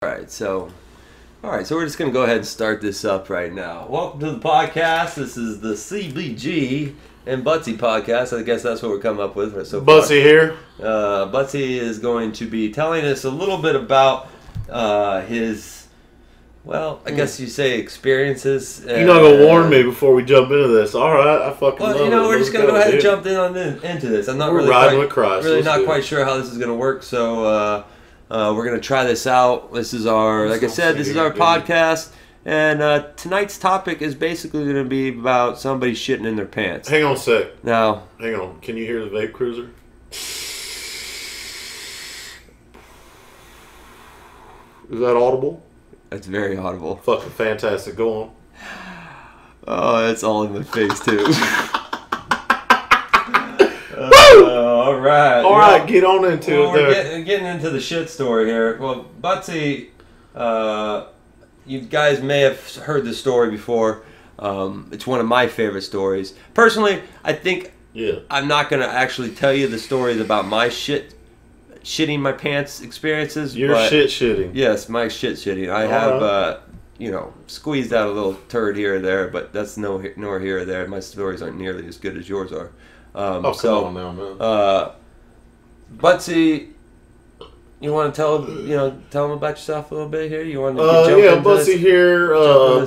Alright, so we're just going to go ahead and start this up right now. Welcome to the podcast. This is the CBG and Buttsy Podcast. I guess that's what we're coming up with so far. Buttsy here. Buttsy is going to be telling us a little bit about his, I guess you say experiences. You're not going to warn me before we jump into this. Alright, I fucking love it. We're just going to go ahead and jump into this. I'm not we're really riding with Christ. Really not quite sure how this is going to work, so... we're going to try this out. This is our, like I said, this is our podcast. And tonight's topic is basically going to be about somebody shitting in their pants. Hang on a sec. Now. Hang on. Can you hear the vape cruiser? Is that audible? That's very audible. Fucking fantastic. Go on. Oh, it's all in my face, too. All right, get on into it there. We're getting into the shit story here. Well, Buttsy, you guys may have heard this story before. It's one of my favorite stories. Personally, I think I'm not going to actually tell you the stories about my shitting my pants experiences. You're shitting. Yes, my shitting. I have, squeezed out a little turd here or there, but that's nor here or there. My stories aren't nearly as good as yours are. Come on now, man. Buttsy, you want to tell them about yourself a little bit here? You want to jump into Buttsy here,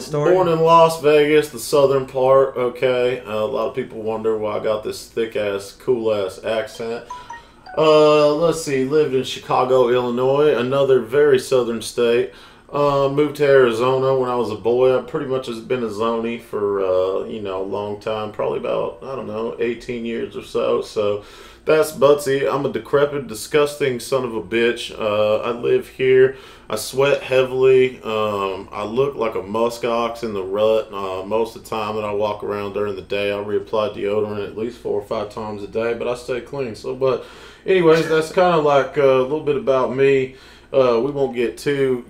story? Born in Las Vegas, the southern part, okay. A lot of people wonder why I got this thick-ass, cool-ass accent. Let's see, lived in Chicago, Illinois, another very southern state. Moved to Arizona when I was a boy. I pretty much has been a zonie for, a long time. Probably about, 18 years or so. So that's Buttsy. I'm a decrepit, disgusting son of a bitch. I live here. I sweat heavily. I look like a musk ox in the rut. Most of the time that I walk around during the day, I reapply deodorant at least 4 or 5 times a day, but I stay clean. But anyways, that's kind of like a little bit about me. We won't get too,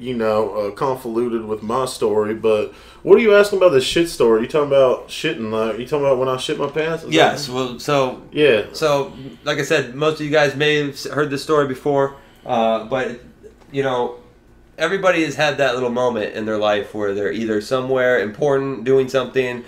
convoluted with my story, but what are you asking about this shit story? You talking about shitting, you talking about when I shit my pants? Yes, So, like I said, most of you guys may have heard this story before, but, everybody has had that little moment in their life where they're either somewhere important, doing something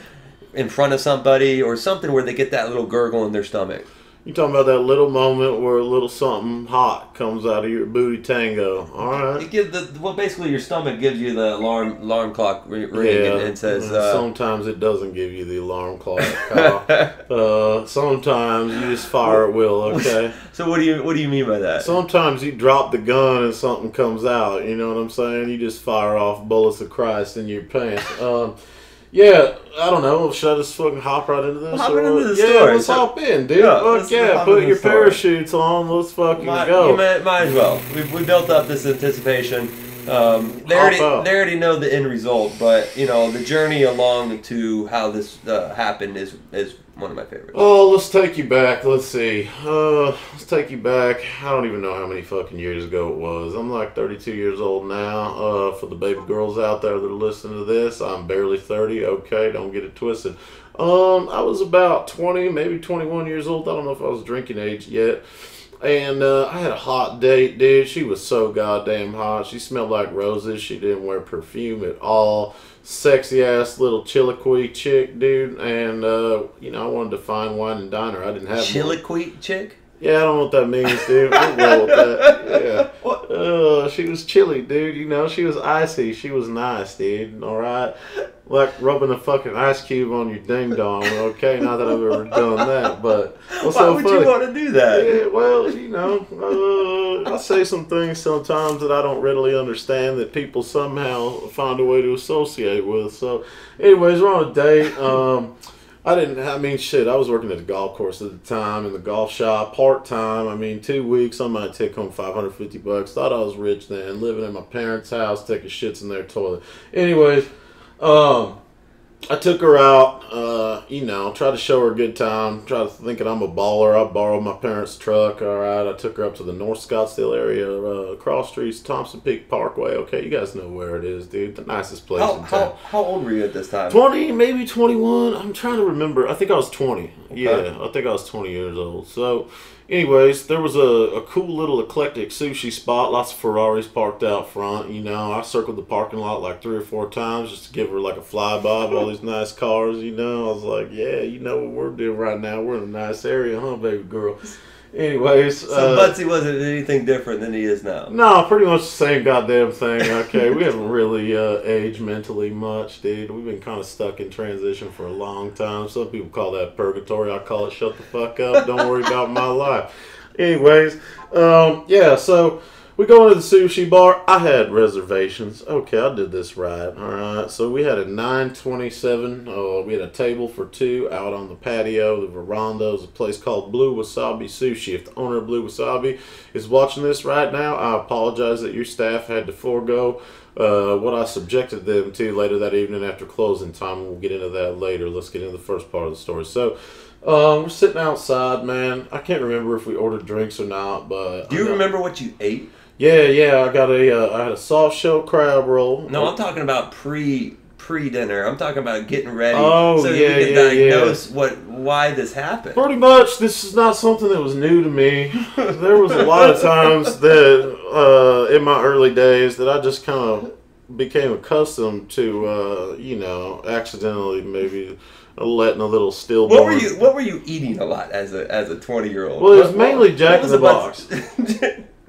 in front of somebody, or something where they get that little gurgle in their stomach. You talking about that little moment where a little something hot comes out of your booty tango? All right. Basically your stomach gives you the alarm clock ring and says. Sometimes it doesn't give you the alarm clock. Sometimes you just fire at will. Okay. So what do you mean by that? Sometimes you drop the gun and something comes out. You know what I'm saying? You just fire off bullets of Christ in your pants. Yeah, I don't know. Should I just fucking hop right into this? Hop into the story. Yeah, let's hop in, dude. Put your parachutes on. Let's fucking go. You might as well. We built up this anticipation. They already know the end result, but the journey along to how this happened is one of my favorites. Oh, let's take you back. Let's see. Let's take you back. I don't even know how many fucking years ago it was. I'm like 32 years old now. For the baby girls out there that are listening to this, I'm barely 30. Okay, don't get it twisted. I was about 20, maybe 21 years old. I don't know if I was drinking age yet. And I had a hot date, dude. She was so goddamn hot. She smelled like roses. She didn't wear perfume at all. Sexy ass little chiliquy chick, dude. And I wanted to fine wine and dine her. I didn't have chiliquy chick. Yeah, I don't know what that means, dude. We'll roll with that. Yeah. She was chilly, dude. She was icy. She was nice, dude. All right. Like rubbing a fucking ice cube on your ding dong, okay? Not that I've ever done that, but what's Why so would funny? You want to do that? Yeah, well, I say some things sometimes that I don't readily understand that people somehow find a way to associate with. So, anyways, we're on a date. I was working at a golf course at the time in the golf shop, part-time. 2 weeks, I might take home $550. Thought I was rich then, living in my parents' house, taking shits in their toilet. Anyways, I took her out, tried to show her a good time, tried to thinking I'm a baller. I borrowed my parents' truck, all right. I took her up to the North Scottsdale area, cross streets, Thompson Peak Parkway. Okay, you guys know where it is, dude. The nicest place in town. How old were you at this time? 20, maybe 21. I'm trying to remember. I think I was 20. Okay. Yeah, I think I was 20 years old. So, Anyways, there was a cool little eclectic sushi spot. Lots of Ferraris parked out front. You know, I circled the parking lot like 3 or 4 times just to give her like a flyby of all these nice cars. You know, I was like, yeah, you know what we're doing right now. We're in a nice area, huh, baby girl? Anyways, so Buttsy wasn't anything different than he is now. No, pretty much the same goddamn thing. Okay, we haven't really aged mentally much, dude. We've been kind of stuck in transition for a long time. Some people call that purgatory. I call it shut the fuck up. Don't worry about my life. Anyways, yeah. So we go into the sushi bar. I had reservations. Okay, I did this right. All right. So we had a 927. We had a table for 2 out on the patio. The veranda is a place called Blue Wasabi Sushi. If the owner of Blue Wasabi is watching this right now, I apologize that your staff had to forego what I subjected them to later that evening after closing time. We'll get into that later. Let's get into the first part of the story. So we're sitting outside, man. I can't remember if we ordered drinks or not, but do you remember what you ate? Yeah. I had a soft shell crab roll. No, I'm talking about pre-dinner. I'm talking about getting ready so that we can diagnose why this happened. Pretty much, this is not something that was new to me. There was a lot of times that in my early days that I just kind of became accustomed to, accidentally maybe letting a little stillborn. What were you eating a lot as a 20-year-old? Well, it was mainly Jack in the Box.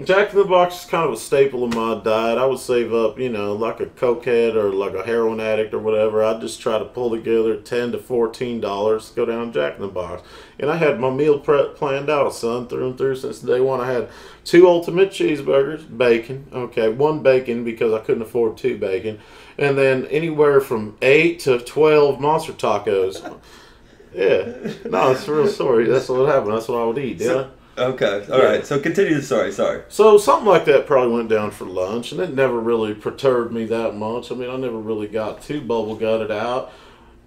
Jack in the Box is kind of a staple of my diet. I would save up, like a cokehead or like a heroin addict or whatever. I'd just try to pull together $10 to $14 to go down to Jack in the Box. And I had my meal prep planned out, son, through and through since day one. I had 2 ultimate cheeseburgers, bacon. Okay, 1 bacon because I couldn't afford 2 bacon. And then anywhere from 8 to 12 monster tacos. Yeah. No, it's a real story. That's what happened. That's what I would eat, yeah. Okay, all right. So continue the story. Sorry. So something like that probably went down for lunch, and it never really perturbed me that much. I mean, I never really got too bubble gutted out.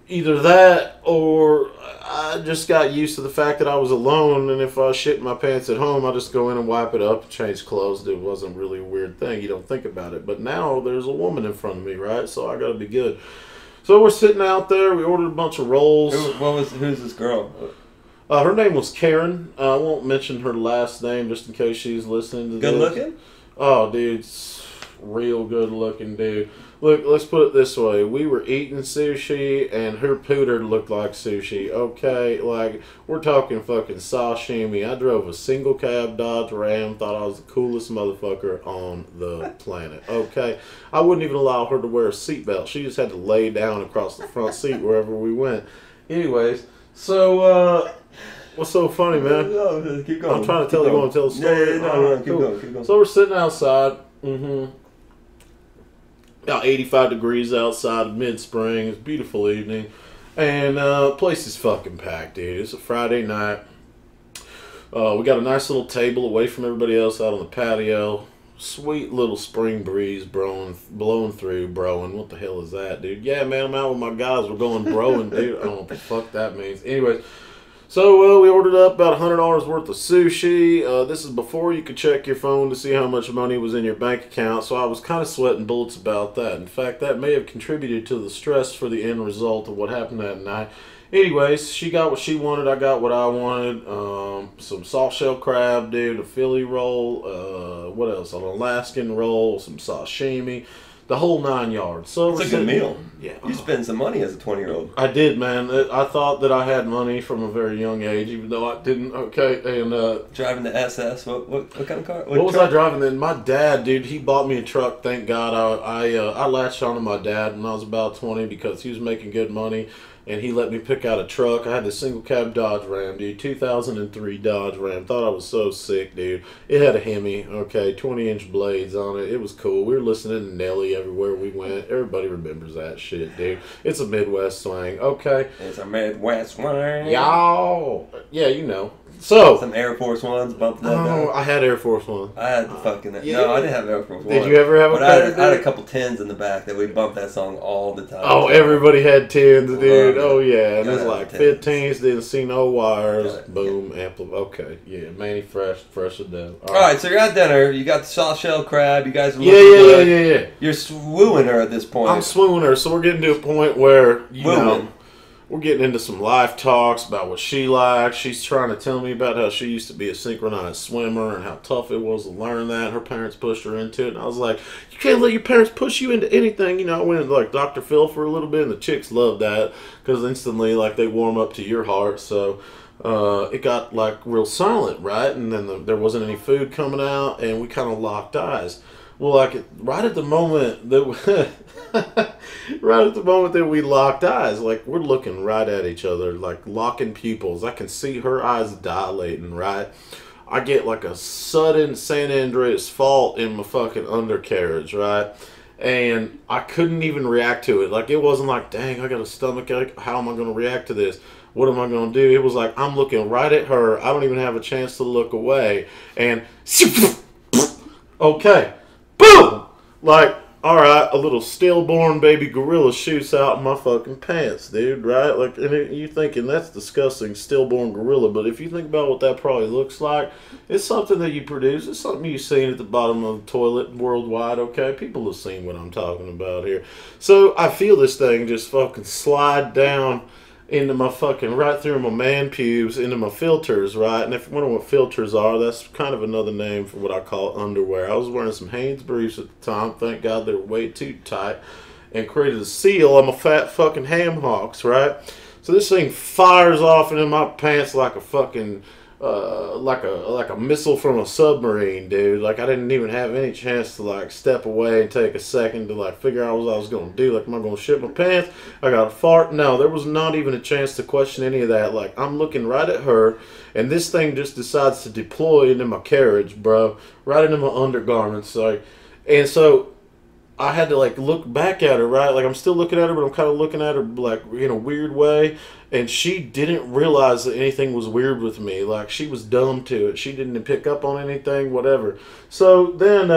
Either that, or I just got used to the fact that I was alone, and if I shit my pants at home, I just go in and wipe it up and change clothes. It wasn't really a weird thing. You don't think about it. But now there's a woman in front of me, right? So I got to be good. So we're sitting out there. We ordered a bunch of rolls. Who's this girl? Her name was Karen. I won't mention her last name just in case she's listening to this. Good looking? Oh, dude, real good looking, dude. Look, let's put it this way. We were eating sushi, and her pooter looked like sushi, okay? Like, we're talking fucking sashimi. I drove a single cab Dodge Ram, thought I was the coolest motherfucker on the planet, okay? I wouldn't even allow her to wear a seatbelt. She just had to lay down across the front seat wherever we went. Anyways, so, what's so funny, man? No, keep going. I'm trying to tell you. You want to tell the story? Yeah, no, keep going. So we're sitting outside. About 85 degrees outside, mid-spring. It's a beautiful evening. And place is fucking packed, dude. It's a Friday night. We got a nice little table away from everybody else out on the patio. Sweet little spring breeze blowing through, broing. What the hell is that, dude? Yeah, man, I'm out with my guys. We're going broing, dude. I don't know what the fuck that means. Anyways, so we ordered up about $100 worth of sushi. This is before you could check your phone to see how much money was in your bank account, so I was kind of sweating bullets about that. In fact, that may have contributed to the stress for the end result of what happened that night. Anyways, she got what she wanted, I got what I wanted. Some soft shell crab, dude, a Philly roll, what else? An Alaskan roll, some sashimi, the whole 9 yards. So it's a good meal. Yeah. You spend some money as a 20-year-old. I did, man. I thought that I had money from a very young age, even though I didn't. Okay, and driving the SS. What kind of car? What was I driving then? My dad, dude, he bought me a truck. Thank God. I latched onto my dad when I was about 20 because he was making good money. And he let me pick out a truck. I had this single cab Dodge Ram, dude. 2003 Dodge Ram. Thought I was so sick, dude. It had a Hemi, okay, 20-inch blades on it. It was cool. We were listening to Nelly everywhere we went. Everybody remembers that shit, dude. It's a Midwest swing, okay? It's a Midwest swing. Y'all. Yeah, you know. So. Some Air Force Ones bumped that down. down. I had Air Force Ones. I had the fucking... Yeah. No, I didn't have Air Force Ones. Did you ever have a pair? I had a couple tens in the back that we bumped that song all the time. Oh, everybody had tens, dude. Oh, yeah. And it was like 15s, didn't see no wires. Boom, amplify. Okay, yeah. Manny fresh to death. All right, so you're at dinner. You got the soft shell crab. You guys are looking good. Yeah. You're swooning her at this point. I'm swooning her. So we're getting to a point where, you know... We're getting into some life talks about what she likes. She's trying to tell me about how she used to be a synchronized swimmer and how tough it was to learn that. Her parents pushed her into it. And I was like, you can't let your parents push you into anything. You know, I went into like Dr. Phil for a little bit, and the chicks loved that because instantly, like, they warm up to your heart. So it got like real silent, right? And then there wasn't any food coming out, and we kind of locked eyes. Well, like right at the moment that right at the moment that we locked eyes, like we're looking right at each other, like locking pupils. I can see her eyes dilating, right? I get like a sudden San Andreas fault in my fucking undercarriage, right? And I couldn't even react to it. Like, it wasn't like, dang, I got a stomach ache. How am I going to react to this? What am I going to do? It was like, I'm looking right at her. I don't even have a chance to look away. And, okay, boom! Like, alright, a little stillborn baby gorilla shoots out in my fucking pants, dude, right? Like, and you're thinking, that's disgusting, stillborn gorilla. But if you think about what that probably looks like, it's something that you produce. It's something you've seen at the bottom of the toilet worldwide, okay? People have seen what I'm talking about here. So I feel this thing just fucking slide down into my fucking, right through my man pubes, into my filters, right? And if you wonder what filters are, that's kind of another name for what I call underwear. I was wearing some Hanes briefs at the time. Thank God they were way too tight, and created a seal on my fat fucking ham hocks, right? So this thing fires off into my pants like a fucking like a missile from a submarine, dude. Like, I didn't even have any chance to like step away and take a second to like figure out what I was gonna do. Like, am I gonna shit my pants? I got a fart? No, there was not even a chance to question any of that. Like, I'm looking right at her, and this thing just decides to deploy into my carriage, bro, right into my undergarments. Like, and so I had to like look back at her, right? Like, I'm still looking at her, but I'm kind of looking at her like in a weird way. And she didn't realize that anything was weird with me. Like, she was dumb to it. She didn't pick up on anything, whatever. So then,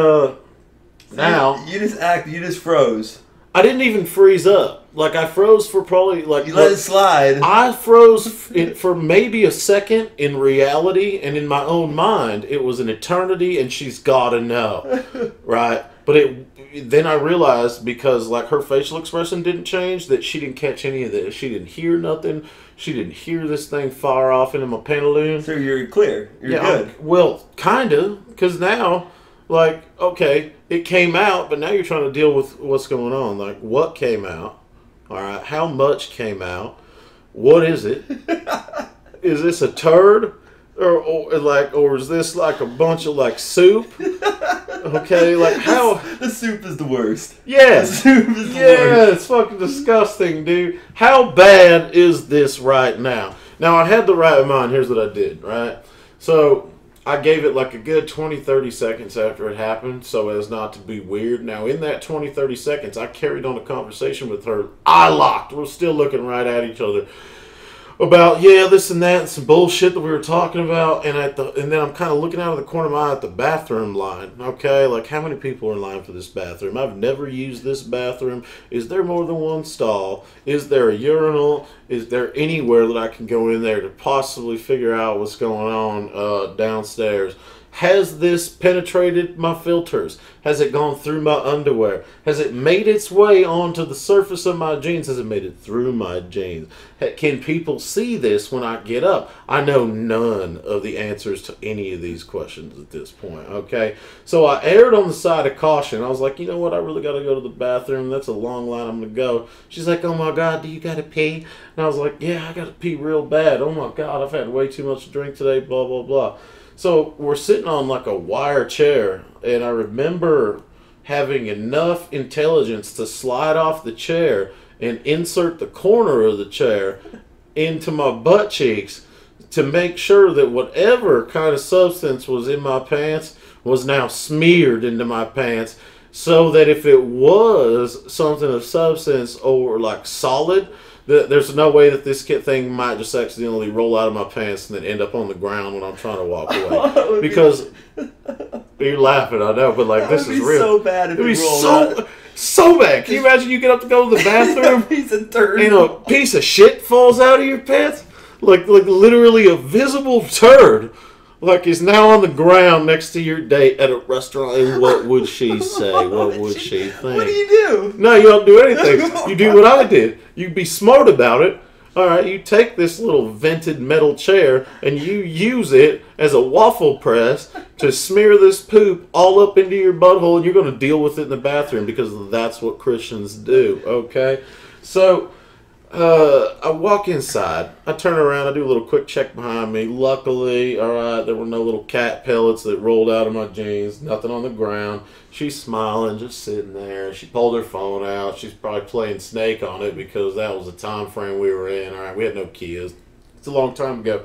now you just froze. I didn't even freeze up. Like, I froze for probably like you let it slide. I froze for maybe a second in reality, and in my own mind, it was an eternity. And she's got to know, right? But then I realized, because like her facial expression didn't change, that she didn't catch any of this. She didn't hear nothing. She didn't hear this thing fire off into my pantaloon. So you're clear. You're good. Well, kind of, because now, like, okay, it came out, but now you're trying to deal with what's going on. Like, what came out? All right, how much came out? What is it? Is this a turd? Or is this like a bunch of like soup? Okay, like how the soup is the worst. Yeah, the soup is the worst. It's fucking disgusting, dude. How bad is this right now? Now, I had the right mind. Here's what I did, right? So I gave it like a good 20-30 seconds after it happened, so as not to be weird. Now, in that 20-30 seconds, I carried on a conversation with her. Eye locked. We're still looking right at each other about, yeah, this and that, and some bullshit that we were talking about, and then I'm kind of looking out of the corner of my eye at the bathroom line, okay? Like, how many people are in line for this bathroom? I've never used this bathroom. Is there more than one stall? Is there a urinal? Is there anywhere that I can go in there to possibly figure out what's going on downstairs? Has this penetrated my filters? Has it gone through my underwear? Has it made its way onto the surface of my jeans? Has it made it through my jeans? Can people see this when I get up? I know none of the answers to any of these questions at this point, okay? So I erred on the side of caution. I was like, you know what? I really got to go to the bathroom. That's a long line. I'm going to go. She's like, oh my God, do you got to pee? And I was like, yeah, I got to pee real bad. Oh my God, I've had way too much to drink today, blah, blah, blah. So we're sitting on like a wire chair, and I remember having enough intelligence to slide off the chair and insert the corner of the chair into my butt cheeks to make sure that whatever kind of substance was in my pants was now smeared into my pants, so that if it was something of substance or like solid, there's no way that this thing might just accidentally roll out of my pants and then end up on the ground when I'm trying to walk away. Because you're laughing, I know, but like, this is real. So bad if it would be so bad. Can you imagine you get up to go to the bathroom a piece of turd and a piece of shit falls out of your pants? Like literally a visible turd. Like, is now on the ground next to your date at a restaurant, and what would she say? What would she think? What do you do? No, you don't do anything. You do what I did. You be smart about it, All right, you take this little vented metal chair and you use it as a waffle press to smear this poop all up into your butthole, and you're going to deal with it in the bathroom because that's what Christians do, okay? So, I walk inside. I turn around. I do a little quick check behind me. Luckily, all right, there were no little cat pellets that rolled out of my jeans. Nothing on the ground. She's smiling, just sitting there. She pulled her phone out. She's probably playing Snake on it because that was the time frame we were in. All right, we had no kids. It's a long time ago.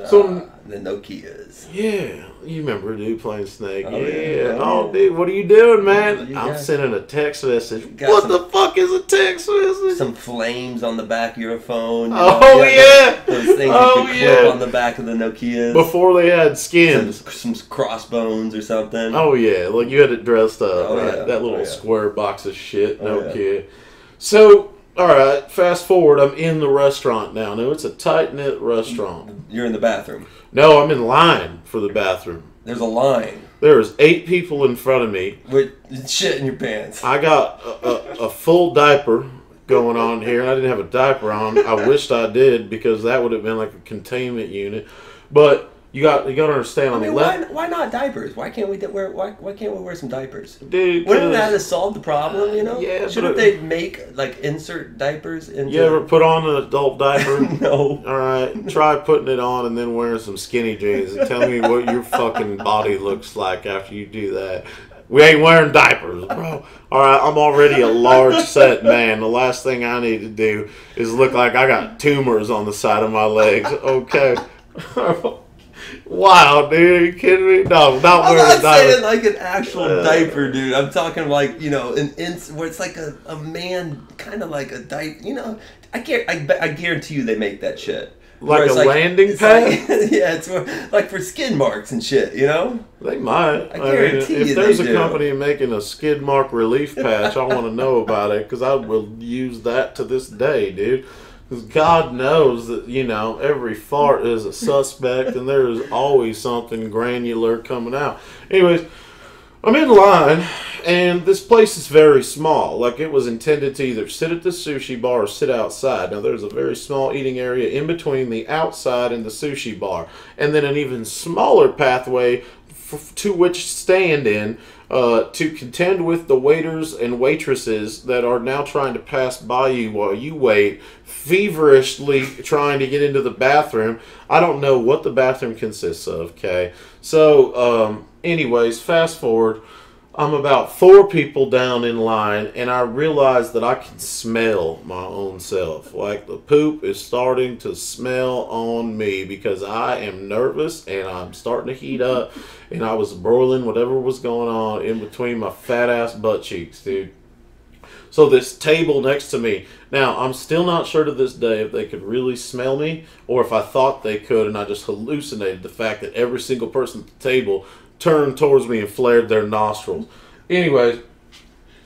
So the Nokias. Yeah, you remember, dude, playing Snake. Oh, yeah. Oh, dude, what are you doing, man? You I'm got- sending a text message. got What some- the fuck is a text message? Some flames on the back of your phone. Oh, yeah. Those things Oh, you could clip yeah. on the back of the Nokias. Before they had skins. some crossbones or something. Oh, yeah, like you had it dressed up, Oh, right? yeah. That little Oh, yeah. square box of shit, no Oh, yeah. kid. So, all right, fast forward, I'm in the restaurant now. No, it's a tight-knit restaurant. You're in the bathroom. No, I'm in line for the bathroom. There's a line There's 8 people in front of me. with shit in your pants. I got a full diaper going on here. I didn't have a diaper on. I wished I did because that would have been like a containment unit. But you got to understand I on mean, the left, why not diapers? Why can't we why can't we wear some diapers? dude. Wouldn't 'cause that have solved the problem? You know? Yeah, Shouldn't but- they make insert diapers into? You ever put on an adult diaper? No. All right, try putting it on and then wearing some skinny jeans and tell me what your fucking body looks like after you do that. We ain't wearing diapers, bro. All right, I'm already a large set man. The last thing I need to do is look like I got tumors on the side of my legs. Okay. Wow, dude, are you kidding me? No, not I'm wearing not a diaper. saying like an actual diaper, dude. I'm talking like, you know, where it's like a man, kind of like a diaper. You know, I guarantee you they make that shit. Like Where it's a landing pad? Like, yeah, it's like for skin marks and shit. You know. They might. I guarantee if you there's they a do. company making a skid mark relief patch, I want to know about it because I will use that to this day, dude. Because God knows that, you know, every fart is a suspect and there is always something granular coming out. Anyways, I'm in line and this place is very small. Like it was intended to either sit at the sushi bar or sit outside. Now there's a very small eating area in between the outside and the sushi bar. And then an even smaller pathway to which stand in to contend with the waiters and waitresses that are now trying to pass by you while you wait, feverishly trying to get into the bathroom. I don't know what the bathroom consists of, okay? So, anyways, fast forward. I'm about 4 people down in line, and I realize that I can smell my own self. Like, the poop is starting to smell on me because I am nervous, and I'm starting to heat up, and I was broiling whatever was going on in between my fat-ass butt cheeks, dude. So this table next to me. Now, I'm still not sure to this day if they could really smell me, or if I thought they could, and I just hallucinated the fact that every single person at the table turned towards me and flared their nostrils. Anyways,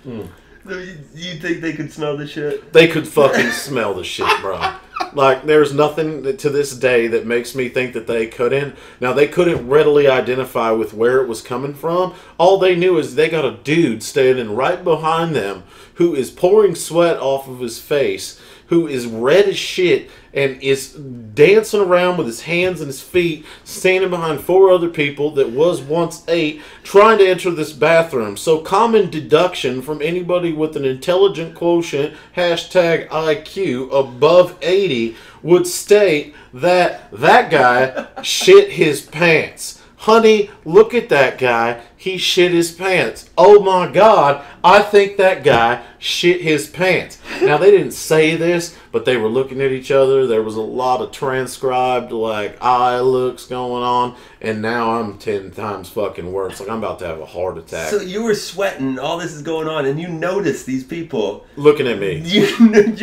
You think they could smell the shit? they could fucking smell the shit, bro. Like, there's nothing to this day that makes me think that they couldn't. Now, they couldn't readily identify with where it was coming from. All they knew is they got a dude standing right behind them who is pouring sweat off of his face, who is red as shit, and is dancing around with his hands and his feet, standing behind 4 other people that was once 8, trying to enter this bathroom. So common deduction from anybody with an intelligent quotient, hashtag IQ, above 80, would state that that guy shit his pants. Honey, look at that guy. He shit his pants. Oh my God, I think that guy shit his pants. Now, they didn't say this, but they were looking at each other. There was a lot of transcribed, like, eye looks going on. And now I'm 10 times fucking worse. Like, I'm about to have a heart attack. So you were sweating, all this is going on, and you notice these people. Looking at me. You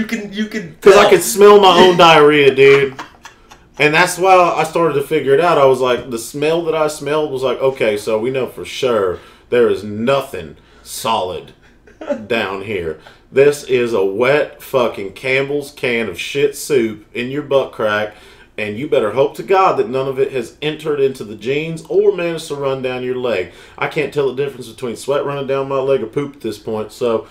can. Because I could smell my own diarrhea, dude. And that's why I started to figure it out. I was like, the smell that I smelled was like, okay, so we know for sure there is nothing solid down here. This is a wet fucking Campbell's can of shit soup in your butt crack, and you better hope to God that none of it has entered into the jeans or managed to run down your leg. I can't tell the difference between sweat running down my leg or poop at this point, so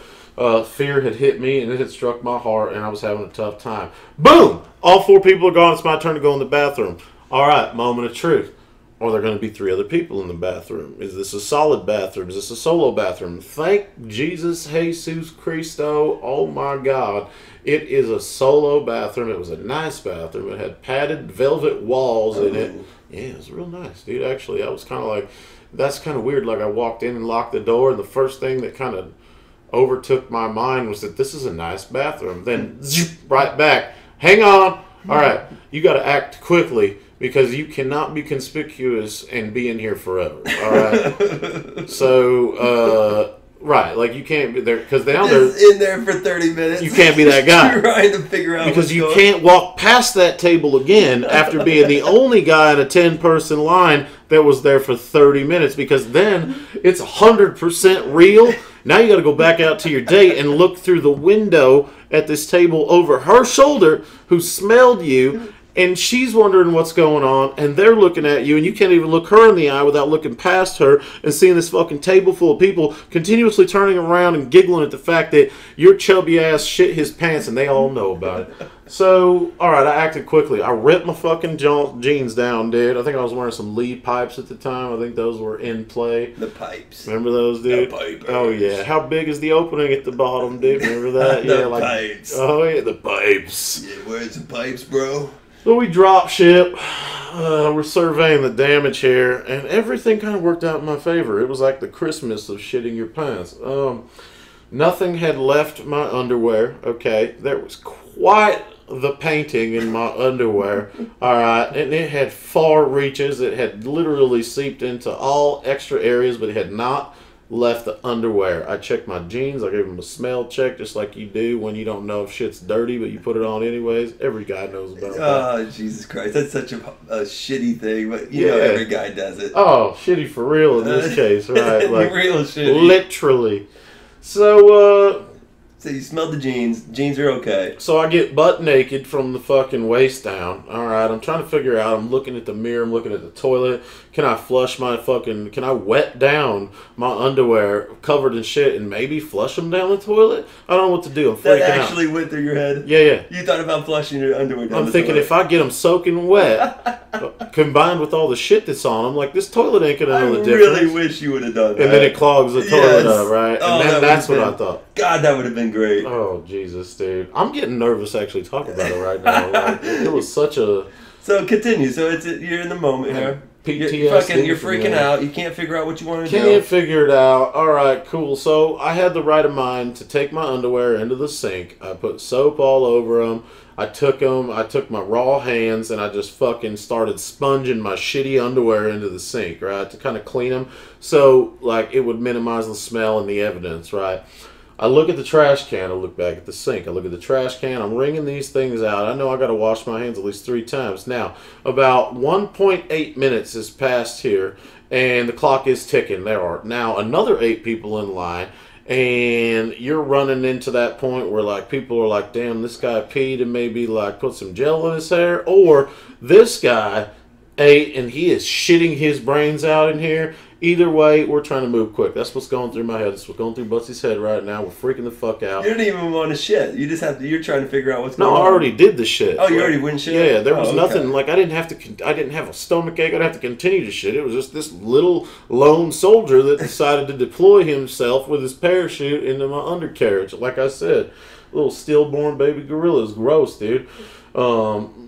fear had hit me and it had struck my heart and I was having a tough time. Boom! All 4 people are gone. It's my turn to go in the bathroom. All right, moment of truth. Are there going to be 3 other people in the bathroom? Is this a solid bathroom? Is this a solo bathroom? Thank Jesus, Jesus Christo. Oh my God. It is a solo bathroom. It was a nice bathroom. It had padded velvet walls in it. Yeah, it was real nice, dude. Actually, I was kind of like, that's kind of weird. Like I walked in and locked the door, and the first thing that kind of overtook my mind was that this is a nice bathroom. Then right back. Hang on. All right, you got to act quickly because you cannot be conspicuous and be in here forever. All right. So, right, like you can't be there because now they're in there for 30 minutes. You can't be that guy trying to figure out because you can't walk past that table again after being the only guy in a 10-person line that was there for 30 minutes because then it's 100% real. Now you got to go back out to your date and look through the window at this table over her shoulder who smelled you, and she's wondering what's going on, and they're looking at you, and you can't even look her in the eye without looking past her and seeing this fucking table full of people continuously turning around and giggling at the fact that your chubby ass shit his pants, and they all know about it. So, alright, I acted quickly. I ripped my fucking jeans down, dude. I think I was wearing some lead pipes at the time. I think those were in play. The pipes. Remember those, dude? The pipers. Oh, yeah. How big is the opening at the bottom, dude? Remember that? The Yeah, like pipes. Oh, yeah, the pipes. Yeah, where's the pipes, bro? So we drop ship. We're surveying the damage here, and everything kind of worked out in my favor. It was like the Christmas of shitting your pants. Nothing had left my underwear. Okay, there was quite the painting in my underwear. All right, and it had far reaches. It had literally seeped into all extra areas, but it had not left the underwear. I checked my jeans. I gave them a smell check, just like you do when you don't know if shit's dirty, but you put it on anyways. Every guy knows about that. Oh, Jesus Christ. That's such a shitty thing, but you know every guy does it. Oh, shitty for real in this case, right? Like, real shitty. Literally. So you smelled the jeans. Jeans are okay. So I get butt naked from the fucking waist down. All right, I'm trying to figure out. I'm looking at the mirror. I'm looking at the toilet. Can I wet down my underwear covered in shit and maybe flush them down the toilet? I don't know what to do. I'm freaking out. That actually went through your head? Yeah. You thought about flushing your underwear down I'm thinking if I get them soaking wet, combined with all the shit that's on them, like this toilet ain't gonna know the difference. I really wish you would have done that. And then it clogs the toilet up, right? And then that's what I thought. God, that would have been great. Oh, Jesus, dude. I'm getting nervous actually talking about it right now. Like, it was such a... So, continue. So, you're in the moment here. PTSD. You're freaking out. You can't figure out what you want to do. Can't figure it out. All right, cool. So, I had the right of mind to take my underwear into the sink. I put soap all over them. I took my raw hands, and I just fucking started sponging my shitty underwear into the sink, right, to kind of clean them. So, like, it would minimize the smell and the evidence, right? I look at the trash can, I look back at the sink, I look at the trash can, I'm wringing these things out. I know I got to wash my hands at least 3 times. Now, about 1.8 minutes has passed here, and the clock is ticking. There are now another 8 people in line, and you're running into that point where, like, people are like, damn, this guy peed and maybe, like, put some gel in his hair, or this guy ate and he is shitting his brains out in here. Either way, we're trying to move quick. That's what's going through my head. That's what's going through Butsy's head right now. We're freaking the fuck out. You don't even want to shit. You just you're trying to figure out what's going on. No, I already did the shit. Oh, you already went shit? Yeah, there was nothing. Like, I didn't have a stomach ache. I didn't have to continue to shit. It was just this little lone soldier that decided to deploy himself with his parachute into my undercarriage. Like I said, little stillborn baby gorillas. Gross, dude.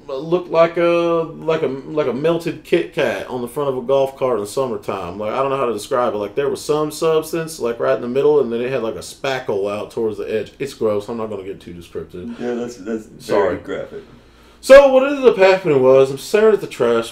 Looked like a melted Kit Kat on the front of a golf cart in the summertime. Like, I don't know how to describe it. Like, there was some substance like right in the middle, and then it had like a spackle out towards the edge. It's gross. I'm not going to get too descriptive. Yeah, that's very graphic. So what ended up happening was I'm staring at the trash.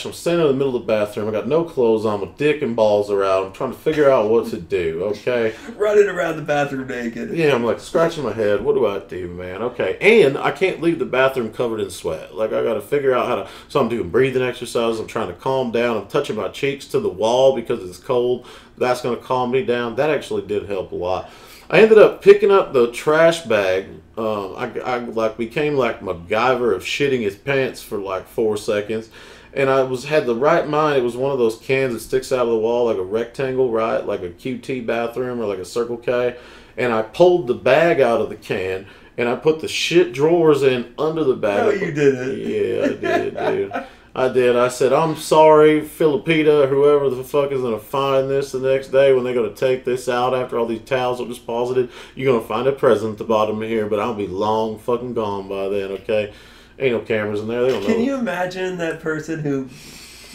I'm standing in the middle of the bathroom. I got no clothes on. My dick and balls are out. I'm trying to figure out what to do, okay? Running around the bathroom naked. Yeah, I'm like scratching my head. What do I do, man? Okay. And I can't leave the bathroom covered in sweat. Like, I got to figure out how to... So I'm doing breathing exercises. I'm trying to calm down. I'm touching my cheeks to the wall because it's cold. That's going to calm me down. That actually did help a lot. I ended up picking up the trash bag. I became like MacGyver of shitting his pants for like 4 seconds, and I had the right mind. It was one of those cans that sticks out of the wall like a rectangle, right, like a QT bathroom or like a Circle K. and I pulled the bag out of the can, and I put the shit drawers in under the bag. No, you didn't. Yeah, I did, dude. I did. I said, I'm sorry, Filipita, whoever the fuck is going to find this the next day when they're going to take this out after all these towels are deposited. You're going to find a present at the bottom of here, but I'll be long fucking gone by then, okay? Ain't no cameras in there. They don't know. Can you imagine that person who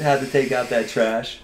had to take out that trash?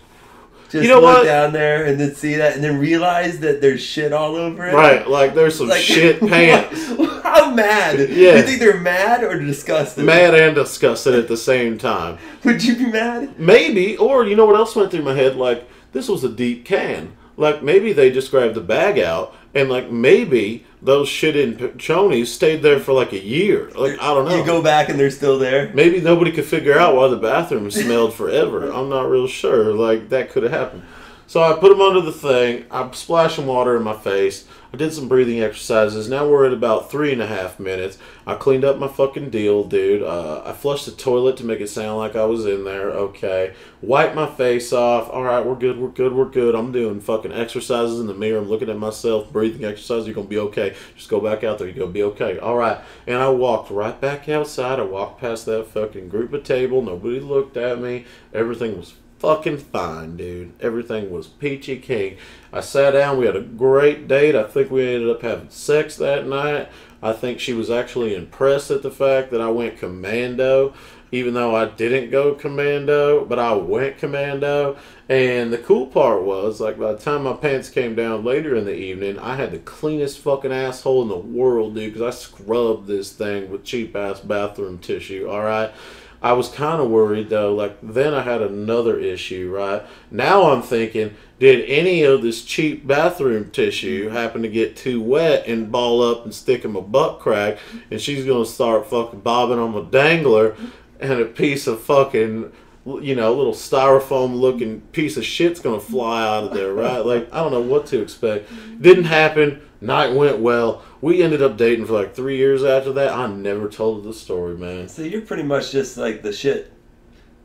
Just you know look what? down there and then see that and then realize that there's shit all over it. Right, like there's some shit pants. How mad? Yeah. Do you think they're mad or disgusted? Mad and disgusted at the same time. Would you be mad? Maybe, or you know what else went through my head? Like, this was a deep can. Like, maybe they just grabbed the bag out, and like, maybe those shit-in chonies stayed there for like a year. Like, I don't know. You go back and they're still there? Maybe nobody could figure out why the bathroom smelled forever. I'm not real sure. Like, that could have happened. So I put them under the thing. I splashed some water in my face. I did some breathing exercises. Now we're at about 3.5 minutes. I cleaned up my fucking deal, dude. I flushed the toilet to make it sound like I was in there. Okay. Wiped my face off. All right, we're good, we're good, we're good. I'm doing fucking exercises in the mirror. I'm looking at myself, breathing exercises. You're going to be okay. Just go back out there. You're going to be okay. All right. And I walked right back outside. I walked past that fucking group of table. Nobody looked at me. Everything was fucking fine, dude. Everything was peachy keen. I sat down. We had a great date. I think we ended up having sex that night. I think she was actually impressed at the fact that I went commando, even though I didn't go commando, but I went commando. And the cool part was, like, by the time my pants came down later in the evening, I had the cleanest fucking asshole in the world, dude, because I scrubbed this thing with cheap-ass bathroom tissue, all right? I was kind of worried, though. Like, then I had another issue, right? Now I'm thinking, did any of this cheap bathroom tissue happen to get too wet and ball up and stick in my butt crack, and she's going to start fucking bobbing on my dangler, and a piece of fucking, you know, little styrofoam-looking piece of shit's going to fly out of there, right? Like, I don't know what to expect. Didn't happen. Night went well. We ended up dating for like 3 years after that. I never told her the story, man. So you're pretty much just like the shit,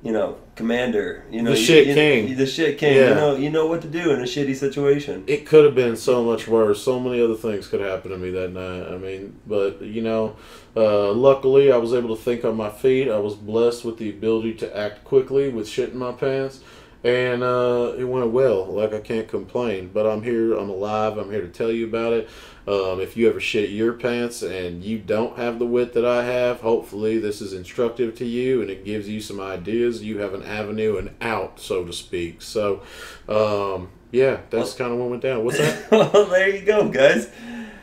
you know, commander. You know, the shit king. The shit king. Yeah. You know what to do in a shitty situation. It could have been so much worse. So many other things could happen to me that night. I mean, but, you know, luckily I was able to think on my feet. I was blessed with the ability to act quickly with shit in my pants. And it went well. Like, I can't complain. But I'm here. I'm alive. I'm here to tell you about it. If you ever shit your pants and you don't have the wit that I have, hopefully this is instructive to you and it gives you some ideas. You have an avenue and out, so to speak. So, yeah, that's kind of what went down. What's that? Well, there you go, guys.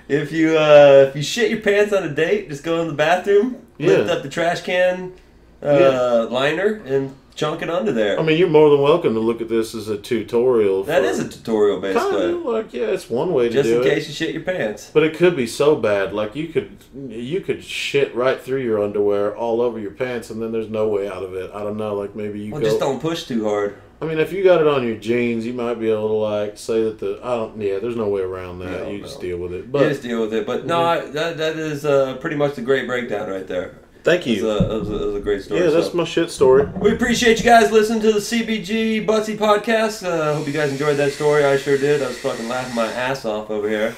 If you shit your pants on a date, just go in the bathroom, lift up the trash can liner, and chunk it under there. I mean, you're more than welcome to look at this as a tutorial. That is a tutorial, basically. Kind of like, yeah, it's one way to just do it. Just in case you shit your pants. But it could be so bad, like you could shit right through your underwear all over your pants, and then there's no way out of it. I don't know, like maybe you. Well, just don't push too hard. I mean, if you got it on your jeans, you might be able to like say that there's no way around that. You just deal with it. But, you just deal with it. But no, that is pretty much the great breakdown right there. Thank you. It was a great story. Yeah, that's my shit story. We appreciate you guys listening to the CBG Buttsy Podcast. Hope you guys enjoyed that story. I sure did. I was fucking laughing my ass off over here.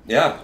Yeah.